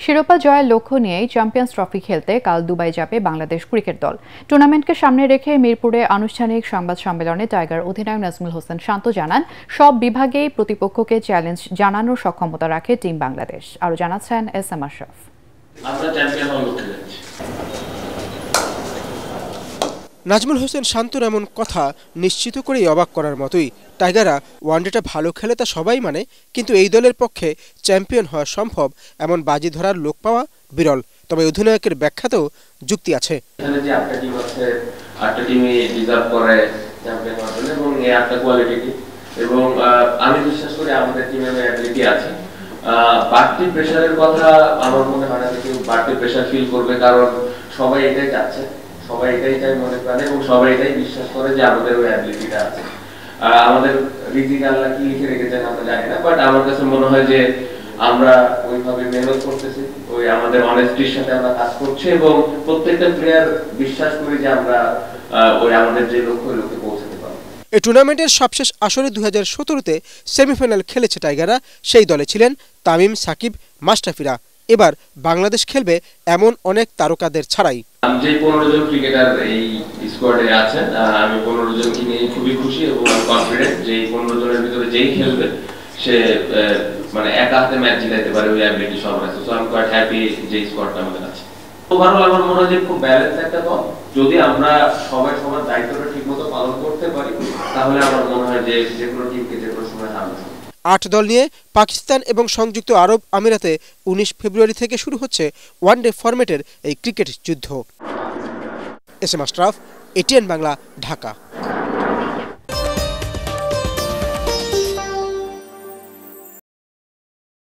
শিরোপা জয়ের লক্ষ্য নিয়েই চ্যাম্পিয়ন্স ট্রফি খেলতে কাল দুবাই যাবে বাংলাদেশ ক্রিকেট দল। টুর্নামেন্টকে সামনে রেখে মিরপুরে আনুষ্ঠানিক সংবাদ সম্মেলনে টাইগার অধিনায়ক নাজমুল হোসেন শান্ত জানান, সব বিভাগেই প্রতিপক্ষকে চ্যালেঞ্জ জানানোর সক্ষমতা রাখে টিম বাংলাদেশ। আরও জানাচ্ছেন এস.এম. আশরাফ। নাজমুল হোসেন শান্তর এমন কথা নিশ্চিত করেই অবাক করার মতোই। টাইগাররা ওয়ানডেটা ভালো খেলে তা সবাই মানে, কিন্তু এই দলের পক্ষে চ্যাম্পিয়ন হওয়া সম্ভব এমন বাজি ধরার লোক পাওয়া বিরল। তবে অধিনায়কের ব্যাখ্যাতেও যুক্তি আছে। এখানে যে 8টা টিম আছে, 8টা টিমই ডিজার্ভ করে চ্যাম্পিয়ন হওয়ার জন্য এবং এই 8টা কোয়ালিটি, এবং আমি বিশ্বাস করি আমাদের টিমের অ্যাবিলিটি আছে। বাড়তি প্রেশারের কথা আমার মনে হয় না কেউ বাড়তি প্রেশার ফিল করবে, কারণ সবাই এটাই চাচ্ছে, সবাই এটাই চায় মনে প্রাণে, এবং সবাই এটাই বিশ্বাস করে যে আমাদের ওই অ্যাবিলিটিটা আছে। আমাদের রিজিক আল্লাহ কি লিখে রেখেছেন আমরা জানি না, বাট আমার কাছে মনে হয় যে আমরা ওইভাবে মেহনত করতেছি, ওই আমাদের অনেস্টির সাথে আমরা কাজ করছি, এবং প্রত্যেকটা প্লেয়ার বিশ্বাস করি যে আমরা ওই আমাদের যে লক্ষ্যে পৌঁছাতে পারবো। এই টুর্নামেন্টের সবশেষ আসরে 2017-তে সেমিফাইনাল খেলেছে টাইগাররা। সেই দলে ছিলেন তামিম, সাকিব, মাশরাফিরা। এবার বাংলাদেশ খেলবে এমন অনেক তারকাদের ছাড়াই। যে 15 জন ক্রিকেটার এই স্কোয়াডে আছেন, আমি 15 জনকে নিয়ে খুবই খুশি এবং কনফিডেন্ট যে এই 15 জনের ভিতরে যেই খেলবে সে মানে একা হাতে ম্যাচ জিতাতে পারে, ওই অ্যাবিলিটি সবার আছে। So I am quite happy যে স্কোয়াডটা আমাদের আছে। ওভারঅল আমার মনে হয় যে খুব ব্যালেন্স একটা দল। যদি আমরা সবাই সবার দায়িত্বটা ঠিকমতো পালন করতে পারি, তাহলে আমার মনে হয় যে যে কোনো টিমকে যে কোনো সময় হারানো সম্ভব। 8 দল নিয়ে পাকিস্তান এবং সংযুক্ত আরব আমিরাতে 19 ফেব্রুয়ারি থেকে শুরু হচ্ছে ওয়ানডে ফরম্যাটের এই ক্রিকেট যুদ্ধ। এস.এম. আশরাফ, এটিএন বাংলা, ঢাকা।